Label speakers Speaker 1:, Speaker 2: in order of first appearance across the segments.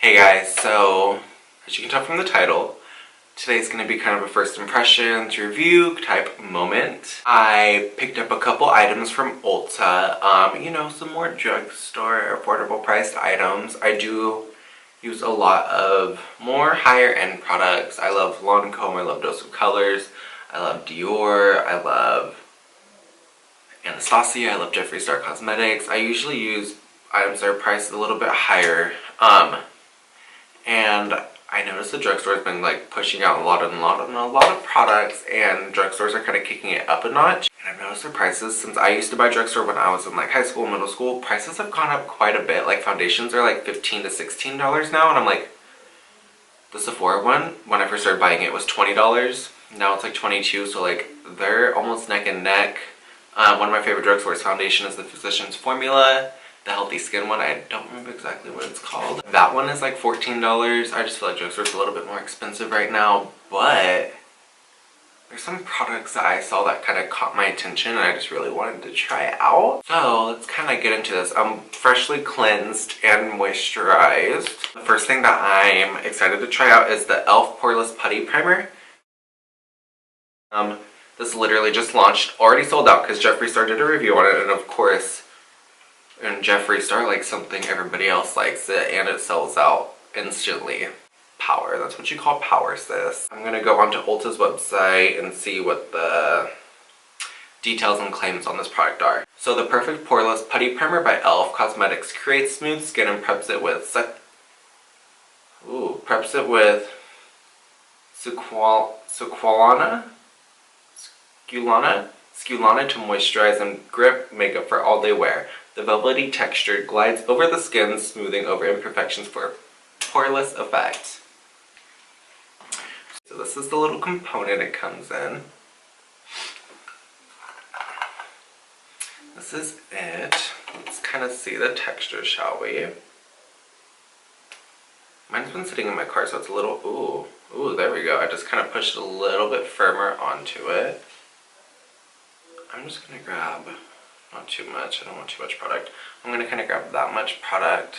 Speaker 1: Hey guys, so as you can tell from the title, today's going to be kind of a first impressions review type moment. I picked up a couple items from Ulta, you know, some more drugstore affordable priced items. I do use a lot of more higher end products. I love Lancome, I love Dose of Colors, I love Dior, I love Anastasia, I love Jeffree Star Cosmetics. I usually use items that are priced a little bit higher, and I noticed the drugstore has been like pushing out a lot of products, and drugstores are kind of kicking it up a notch. And I've noticed their prices, since I used to buy drugstore when I was in like high school, middle school, prices have gone up quite a bit. Like foundations are like $15 to $16 now, and I'm like, the Sephora one, when I first started buying it, was $20. Now it's like $22, so like they're almost neck and neck. One of my favorite drugstores foundation is the Physicians Formula. The Healthy Skin one, I don't remember exactly what it's called. That one is like $14. I just feel like drugstore's a little bit more expensive right now, but there's some products that I saw that kind of caught my attention and I just really wanted to try out. So let's kind of get into this. I'm freshly cleansed and moisturized. The first thing that I'm excited to try out is the e.l.f. Poreless Putty Primer. This literally just launched, already sold out because Jeffree Star did a review on it, and of course, and Jeffree Star likes something, everybody else likes it, and it sells out instantly. Power, that's what you call power, sis. I'm gonna go onto Ulta's website and see what the details and claims on this product are. So the Perfect Poreless Putty Primer by e.l.f. Cosmetics creates smooth skin and preps it with Sculana to moisturize and grip makeup for all day wear. The velvety texture glides over the skin, smoothing over imperfections for a poreless effect. So this is the little component it comes in. This is it. Let's kind of see the texture, shall we? Mine's been sitting in my car, so it's a little, ooh, there we go. I just kind of pushed it a little bit firmer onto it. I'm just gonna grab, not too much, I don't want too much product. I'm gonna kind of grab that much product.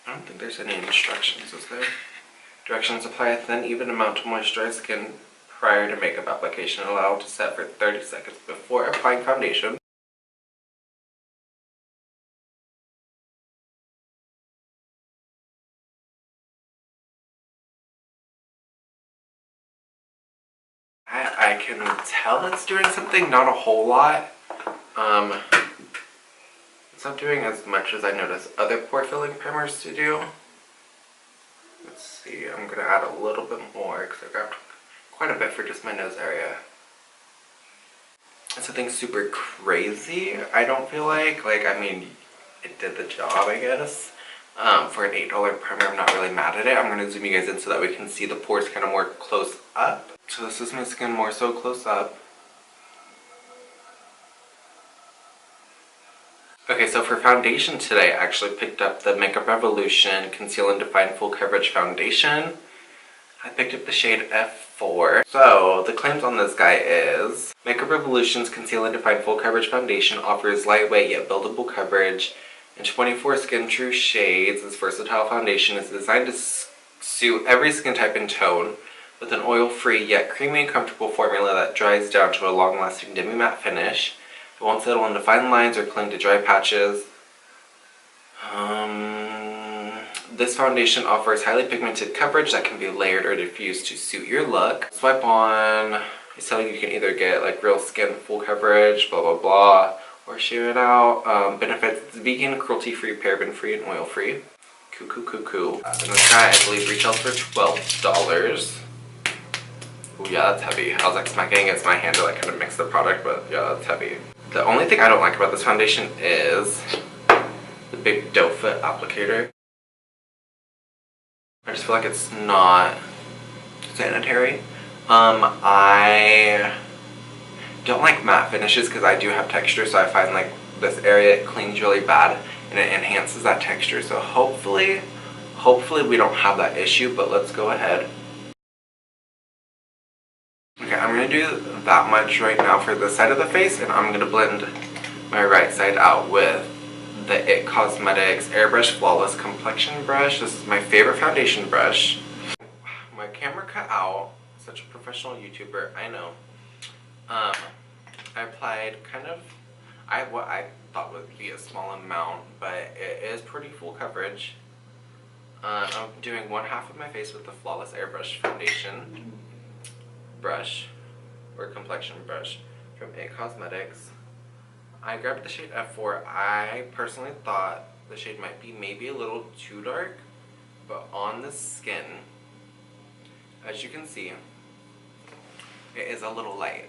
Speaker 1: I don't think there's any instructions, is there? Directions: apply a thin, even amount to moisturize skin prior to makeup application. Allow to set for 30 seconds before applying foundation. I can tell it's doing something, not a whole lot. It's not doing as much as I noticed other pore filling primers to do. Let's see, I'm gonna add a little bit more because I grabbed quite a bit for just my nose area. It's nothing super crazy, I don't feel like. I mean, it did the job, I guess. For an $8 primer, I'm not really mad at it. I'm going to zoom you guys in so that we can see the pores kind of more close up. So this is my skin more so close up. Okay, so for foundation today, I actually picked up the Makeup Revolution Conceal and Define Full Coverage Foundation. I picked up the shade F4. So the claims on this guy is Makeup Revolution's Conceal and Define Full Coverage Foundation offers lightweight yet buildable coverage in 24 skin true shades. This versatile foundation is designed to suit every skin type and tone, with an oil-free yet creamy and comfortable formula that dries down to a long-lasting demi-matte finish. It won't settle into fine lines or cling to dry patches. This foundation offers highly pigmented coverage that can be layered or diffused to suit your look. Swipe on, it's telling you can either get like real skin full coverage, blah blah blah, or share it out. Benefits: vegan, cruelty-free, paraben-free, and oil-free. Cool. And this guy, I believe, retails for $12. Oh yeah, that's heavy. I was like smacking against my hand to like kind of mix the product, but yeah, that's heavy. The only thing I don't like about this foundation is the big doe foot applicator. I just feel like it's not sanitary. I don't like matte finishes because I do have texture, so I find like this area cleans really bad and it enhances that texture. So hopefully we don't have that issue, but let's go ahead. Okay, I'm going to do that much right now for this side of the face, and I'm going to blend my right side out with the It Cosmetics Airbrush Flawless Complexion Brush. This is my favorite foundation brush. My camera cut out. Such a professional YouTuber, I know. I applied kind of what I thought would be a small amount, but it is pretty full coverage. I'm doing one half of my face with the Flawless Airbrush Foundation brush, or complexion brush, from It Cosmetics. I grabbed the shade F4. I personally thought the shade might be maybe a little too dark, but on the skin, as you can see, it is a little light.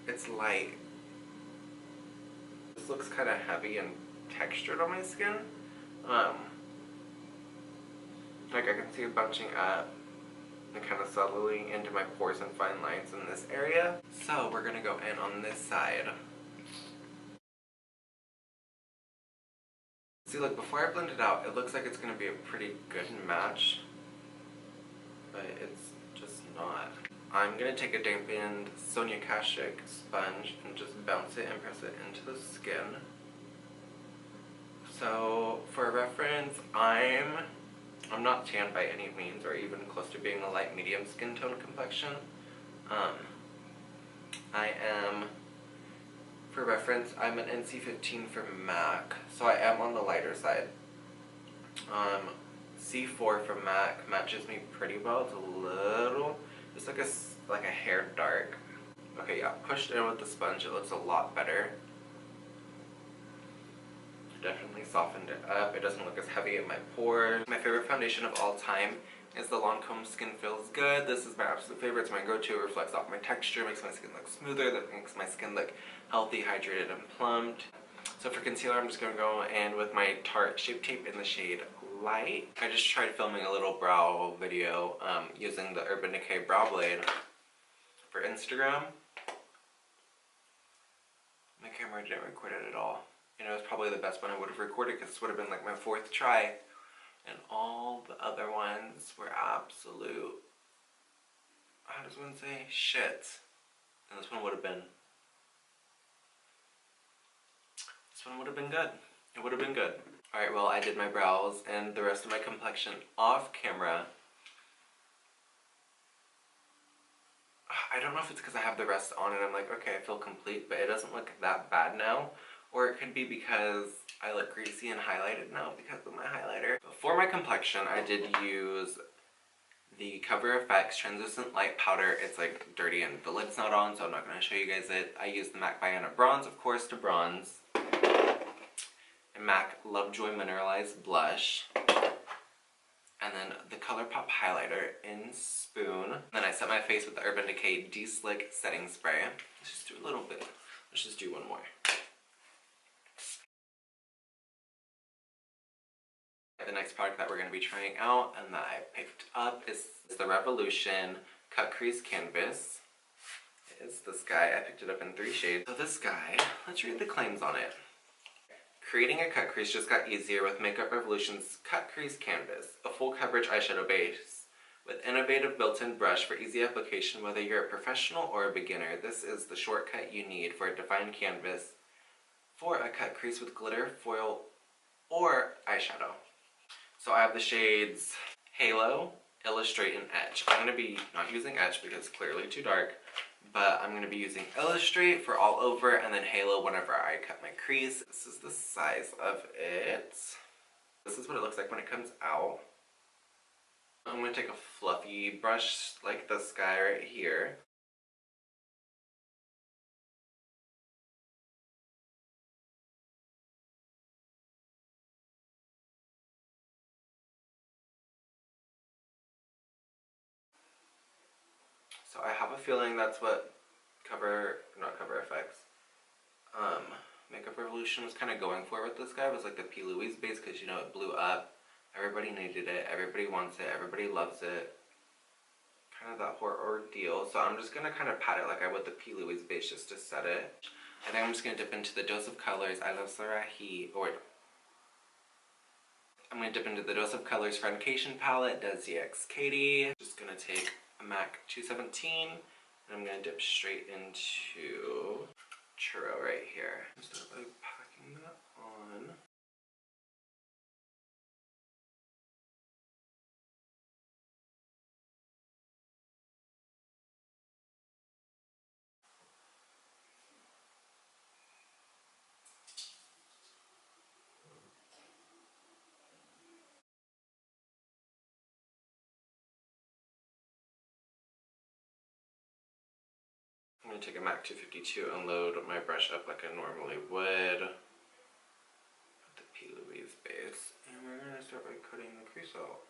Speaker 1: It's light. This looks kind of heavy and textured on my skin. Like I can see it bunching up and kind of subtly into my pores and fine lines in this area. So we're gonna go in on this side. See, look, before I blend it out, it looks like it's gonna be a pretty good match, but it's just not. I'm gonna take a dampened Sonia Kashuk sponge and just bounce it and press it into the skin. So, for reference, I'm not tan by any means, or even close to being a light medium skin tone complexion. I am, for reference, I'm an NC15 from MAC, so I am on the lighter side. C4 from MAC matches me pretty well. It's a little, just like a hair dark. Okay, yeah, pushed in with the sponge, it looks a lot better. Definitely softened it up. It doesn't look as heavy in my pores. My favorite foundation of all time is the Lancome Skin Feels Good. This is my absolute favorite. It's my go-to. It reflects off my texture, makes my skin look smoother, that makes my skin look healthy, hydrated, and plumped. So for concealer, I'm just going to go in with my Tarte Shape Tape in the shade Light. I just tried filming a little brow video using the Urban Decay Brow Blade for Instagram. My camera didn't record it at all. You know, it was probably the best one I would have recorded because this would have been like my 4th try. And all the other ones were absolute, how does one say? Shit. And this one would have been good. It would have been good. Alright, well, I did my brows and the rest of my complexion off camera. I don't know if it's because I have the rest on and I'm like, okay, I feel complete, but it doesn't look that bad now. Or it could be because I look greasy and highlighted now because of my highlighter. But for my complexion, I did use the Cover FX Translucent Light Powder. It's like dirty and the lid's not on, so I'm not going to show you guys it. I used the MAC Biana Bronze, of course, to bronze. And MAC Lovejoy Mineralized Blush. And then the ColourPop highlighter in Spoon. Then I set my face with the Urban Decay De-Slick Setting Spray. Let's just do a little bit. Let's just do one more. The next product that we're going to be trying out and that I picked up is the Revolution Cut Crease Canvas. It's this guy. I picked it up in 3 shades. So this guy, let's read the claims on it. Creating a cut crease just got easier with Makeup Revolution's Cut Crease Canvas, a full coverage eyeshadow base with innovative built-in brush for easy application whether you're a professional or a beginner. This is the shortcut you need for a defined canvas for a cut crease with glitter, foil, or eyeshadow. So I have the shades Halo, Illustrate, and Etch. I'm going to be not using Etch because it's clearly too dark, but I'm going to be using Illustrate for all over and then Halo whenever I cut my crease. This is the size of it. This is what it looks like when it comes out. I'm going to take a fluffy brush like this guy right here. So I have a feeling that's what Makeup Revolution was kind of going for with this guy. It was like the P. Louise base because, you know, it blew up. Everybody needed it. Everybody wants it. Everybody loves it. Kind of that whole ordeal. So I'm just going to kind of pat it like I would the P. Louise base just to set it. And then I'm just going to dip into the Dose of Colors I Love Sarahi. I'm going to dip into the Dose of Colors Friendcation palette, Desi X Katie. Just going to take a MAC 217 and I'm going to dip straight into Churro right here. Just a I'm going to take a MAC 252 and load my brush up like I normally would. At the P. Louise base. And we're going to start by cutting the crease out.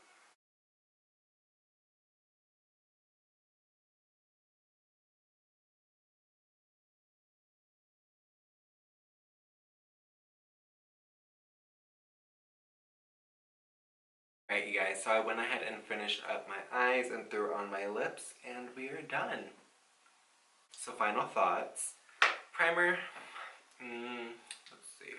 Speaker 1: Alright you guys, so I went ahead and finished up my eyes and threw on my lips, and we are done. So final thoughts. Primer, let's see.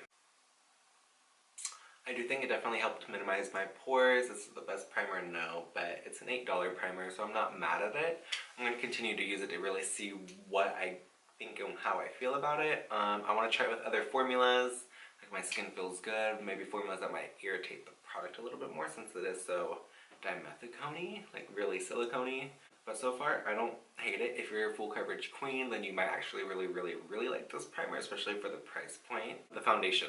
Speaker 1: I do think it definitely helped minimize my pores. This is the best primer, no, but it's an $8 primer, so I'm not mad at it. I'm going to continue to use it to really see what I think and how I feel about it. I want to try it with other formulas. Like my skin feels good. Maybe formulas that might irritate the product a little bit more since it is so dimethicone-y, like really silicone-y. But so far, I don't hate it. If you're a full coverage queen, then you might actually really like this primer, especially for the price point. The foundation.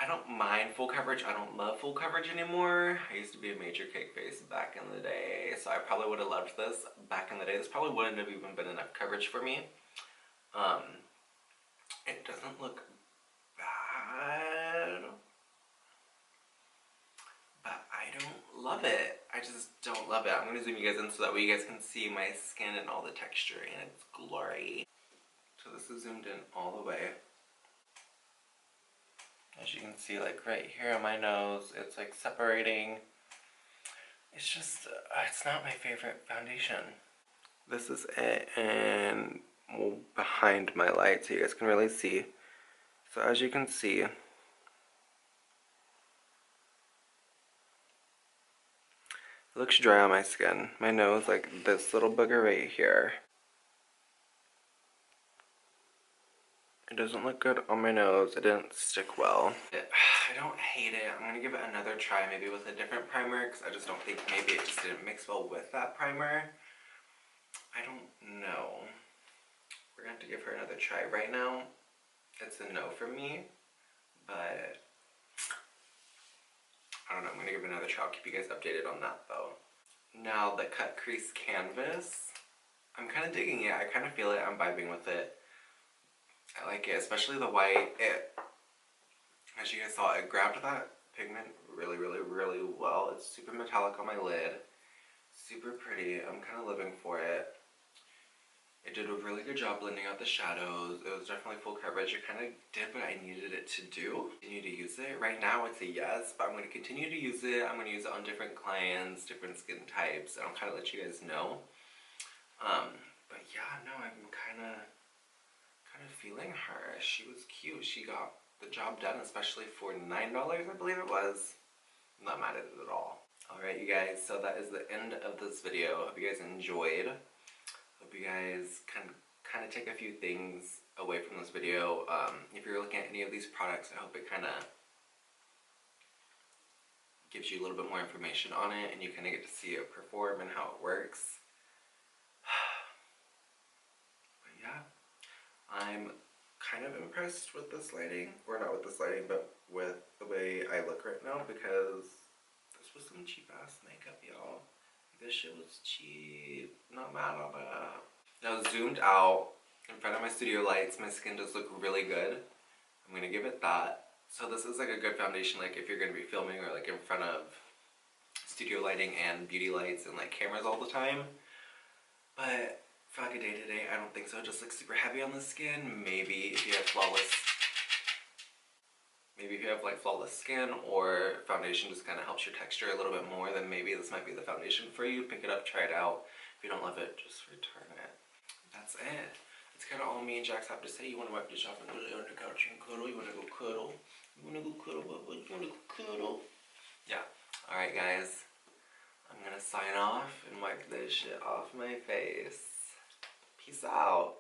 Speaker 1: I don't mind full coverage. I don't love full coverage anymore. I used to be a major cake face back in the day, so I probably would have loved this back in the day. This probably wouldn't have even been enough coverage for me. It doesn't look bad, but I don't love it. I just don't love it. I'm going to zoom you guys in so that way you guys can see my skin and all the texture and its glory. So this is zoomed in all the way. As you can see, like right here on my nose, it's like separating. It's just, it's not my favorite foundation. This is it, and behind my light so you guys can really see. So as you can see, it looks dry on my skin. My nose, like this little booger right here. It doesn't look good on my nose. It didn't stick well. I don't hate it. I'm going to give it another try, maybe with a different primer, because I just don't think maybe it just didn't mix well with that primer. I don't know. We're going to have to give her another try. Right now, it's a no for me, but I don't know. I'm going to give it another try. I'll keep you guys updated on that, though. Now, the cut crease canvas. I'm kind of digging it. I kind of feel it. I'm vibing with it. I like it, especially the white. As you guys saw, it grabbed that pigment really well. It's super metallic on my lid. Super pretty. I'm kind of living for it. It did a really good job blending out the shadows. It was definitely full coverage. It kind of did what I needed it to do. Continue to use it. Right now it's a yes, but I'm going to continue to use it. I'm going to use it on different clients, different skin types, and I'll kind of let you guys know. But yeah, no, I'm kind of feeling her. She was cute. She got the job done, especially for $9, I believe it was. I'm not mad at it at all. Alright you guys, so that is the end of this video. Hope you guys enjoyed. Hope you guys can kind of take a few things away from this video. If you're looking at any of these products, I hope it kind of gives you a little bit more information on it and you kind of get to see it perform and how it works. But yeah, I'm kind of impressed with this lighting, or not with this lighting, but with the way I look right now, because this was some cheap ass makeup, y'all. This shit was cheap. Not mad on that. Now zoomed out in front of my studio lights, my skin does look really good. I'm gonna give it that. So this is like a good foundation, like if you're gonna be filming or like in front of studio lighting and beauty lights and like cameras all the time. But for like a day to day, I don't think so. It just looks super heavy on the skin. Maybe if you have flawless skin, or foundation just kind of helps your texture a little bit more, then maybe this might be the foundation for you. Pick it up, try it out. If you don't love it, just return it. That's it. It's kind of all me and Jax have to say. You want to wipe this off and go lay on the couch and cuddle? You want to go cuddle? You want to go cuddle? What? You want to go cuddle? Yeah. Alright guys. I'm gonna sign off and wipe this shit off my face. Peace out.